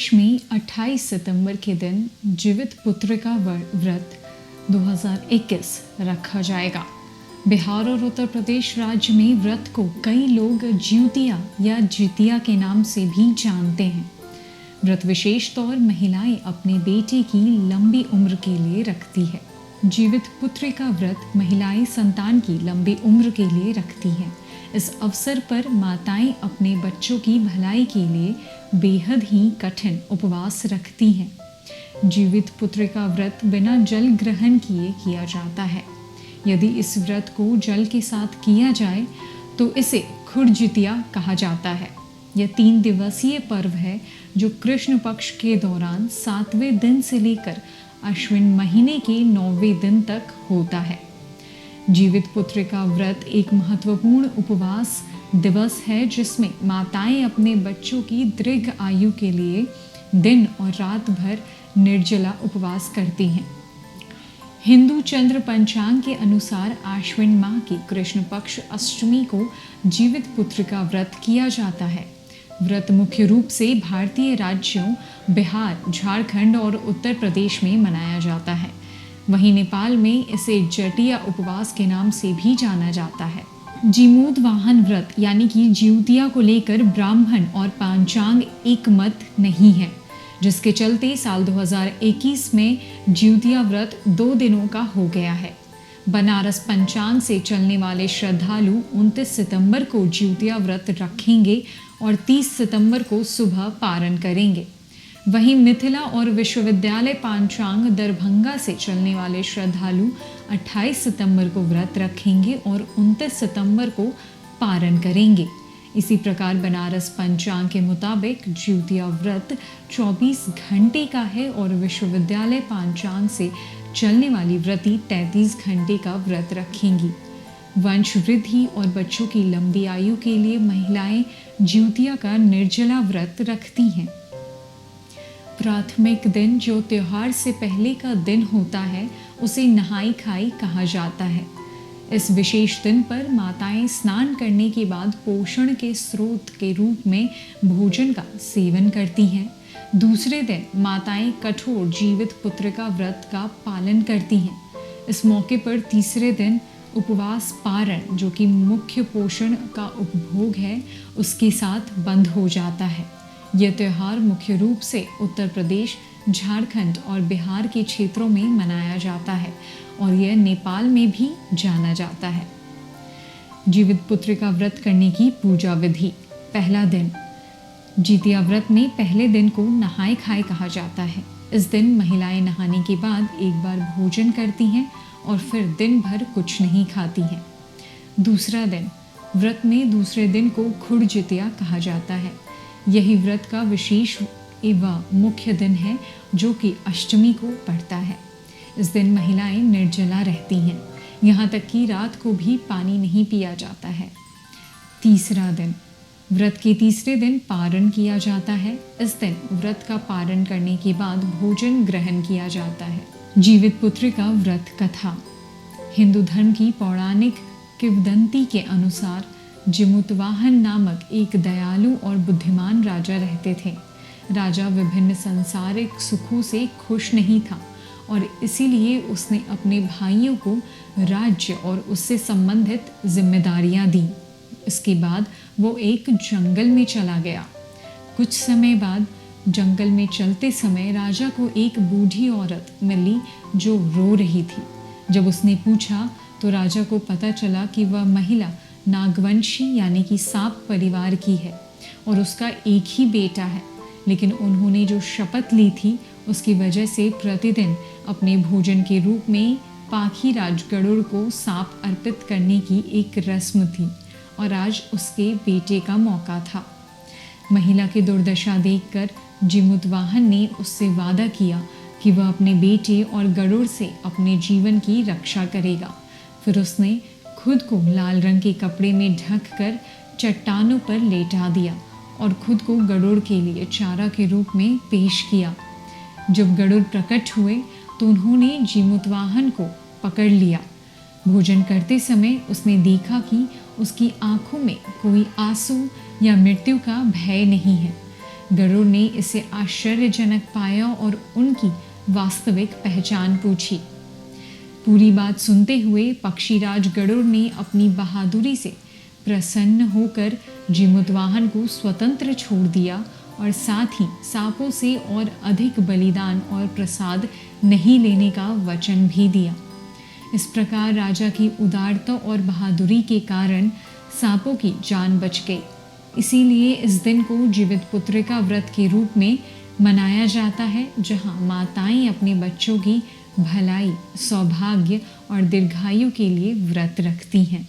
वर्ष में 28 सितंबर के दिन जीवित पुत्र का व्रत 2021 रखा जाएगा। बिहार और उत्तर प्रदेश राज्य में व्रत को कई लोग ज्यूतिया या जितिया के नाम से भी जानते हैं। व्रत विशेष तौर महिलाएं अपने बेटे की लंबी उम्र के लिए रखती है। जीवित पुत्र का व्रत महिलाएं संतान की लंबी उम्र के लिए रखती हैं। इस अवसर पर माताएं अपने बच्चों की भलाई के लिए बेहद ही कठिन उपवास रखती हैं। जीवित पुत्र का व्रत बिना जल ग्रहण किए किया जाता है। यदि इस व्रत को जल के साथ किया जाए तो इसे खुरजितिया कहा जाता है। यह 3 दिवसीय पर्व है जो कृष्ण पक्ष के दौरान 7वें दिन से लेकर अश्विन महीने के 9वें दिन तक होता है। जीवित पुत्र का व्रत एक महत्वपूर्ण उपवास दिवस है जिसमें माताएं अपने बच्चों की दीर्घ आयु के लिए दिन और रात भर निर्जला उपवास करती हैं। हिंदू चंद्र पंचांग के अनुसार आश्विन माह की कृष्ण पक्ष अष्टमी को जीवित पुत्र का व्रत किया जाता है। व्रत मुख्य रूप से भारतीय राज्यों बिहार, झारखंड और उत्तर प्रदेश में मनाया जाता है। वहीं नेपाल में इसे जटिया उपवास के नाम से भी जाना जाता है। जीमूत वाहन व्रत यानी कि ज्यूतिया को लेकर ब्राह्मण और पांचांग एक मत नहीं है, जिसके चलते साल 2021 में ज्यूतिया व्रत 2 दिनों का हो गया है। बनारस पंचांग से चलने वाले श्रद्धालु 29 सितंबर को ज्यूतिया व्रत रखेंगे और 30 सितंबर को सुबह पारण करेंगे। वहीं मिथिला और विश्वविद्यालय पांचांग दरभंगा से चलने वाले श्रद्धालु 28 सितंबर को व्रत रखेंगे और 29 सितंबर को पारण करेंगे। इसी प्रकार बनारस पंचांग के मुताबिक ज्यूतिया व्रत 24 घंटे का है और विश्वविद्यालय पांचांग से चलने वाली व्रती 33 घंटे का व्रत रखेंगी। वंश वृद्धि और बच्चों की लंबी आयु के लिए महिलाएं ज्यूतिया का निर्जला व्रत रखती हैं। प्राथमिक दिन जो त्योहार से पहले का दिन होता है उसे नहाई खाई कहा जाता है। इस विशेष दिन पर माताएं स्नान करने के बाद पोषण के स्रोत के रूप में भोजन का सेवन करती हैं। दूसरे दिन माताएं कठोर जीवित पुत्र का व्रत का पालन करती हैं। इस मौके पर तीसरे दिन उपवास पारण जो कि मुख्य पोषण का उपभोग है उसके साथ बंद हो जाता है। यह त्यौहार मुख्य रूप से उत्तर प्रदेश, झारखंड और बिहार के क्षेत्रों में मनाया जाता है और यह नेपाल में भी जाना जाता है। जीवित पुत्र का व्रत करने की पूजा विधि। पहला दिन। जितिया व्रत में पहले दिन को नहाए खाए कहा जाता है। इस दिन महिलाएं नहाने के बाद एक बार भोजन करती हैं और फिर दिन भर कुछ नहीं खाती हैं। दूसरा दिन। व्रत में दूसरे दिन को खुरजितिया कहा जाता है। यही व्रत का विशेष एवं मुख्य दिन है जो कि अष्टमी को पड़ता है। इस दिन महिलाएं निर्जला रहती हैं, यहाँ तक कि रात को भी पानी नहीं पिया जाता है। तीसरा दिन। व्रत के तीसरे दिन पारण किया जाता है। इस दिन व्रत का पारण करने के बाद भोजन ग्रहण किया जाता है। जीवित पुत्र का व्रत कथा। हिंदू धर्म की पौराणिक किंवदंती के अनुसार जिमुतवाहन नामक एक दयालु और बुद्धिमान राजा रहते थे। राजा विभिन्न सांसारिक सुखों से खुश नहीं था और इसीलिए उसने अपने भाइयों को राज्य और उससे संबंधित जिम्मेदारियां दी। इसके बाद वो एक जंगल में चला गया। कुछ समय बाद जंगल में चलते समय राजा को एक बूढ़ी औरत मिली जो रो रही थी। जब उसने पूछा तो राजा को पता चला कि वह महिला नागवंशी यानी कि सांप परिवार की है और उसका एक ही बेटा है, लेकिन उन्होंने जो शपथ ली थी उसकी वजह से प्रतिदिन अपने भोजन के रूप में पाखी राज गरुड़ को सांप अर्पित करने की एक रस्म थी और आज उसके बेटे का मौका था। महिला की दुर्दशा देखकर जिमुतवाहन ने उससे वादा किया कि वह अपने बेटे और गरुड़ से अपने जीवन की रक्षा करेगा। फिर उसने खुद को लाल रंग के कपड़े में ढककर चट्टानों पर लेटा दिया और खुद को गरुड़ के लिए चारा के रूप में पेश किया। जब गरुड़ प्रकट हुए तो उन्होंने जिमुतवाहन को पकड़ लिया। भोजन करते समय उसने देखा कि उसकी आंखों में कोई आंसू या मृत्यु का भय नहीं है। गरुड़ ने इसे आश्चर्यजनक पाया और उनकी वास्तविक पहचान पूछी। पूरी बात सुनते हुए पक्षीराज गरुड़ ने अपनी बहादुरी से प्रसन्न होकर जीमूतवाहन को स्वतंत्र छोड़ दिया और साथ ही सांपों से और अधिक बलिदान और प्रसाद नहीं लेने का वचन भी दिया। इस प्रकार राजा की उदारता और बहादुरी के कारण सांपों की जान बच गई। इसीलिए इस दिन को जीवित पुत्रिका व्रत के रूप में मनाया जाता है, जहां माताएं अपने बच्चों की भलाई, सौभाग्य और दीर्घायु के लिए व्रत रखती हैं।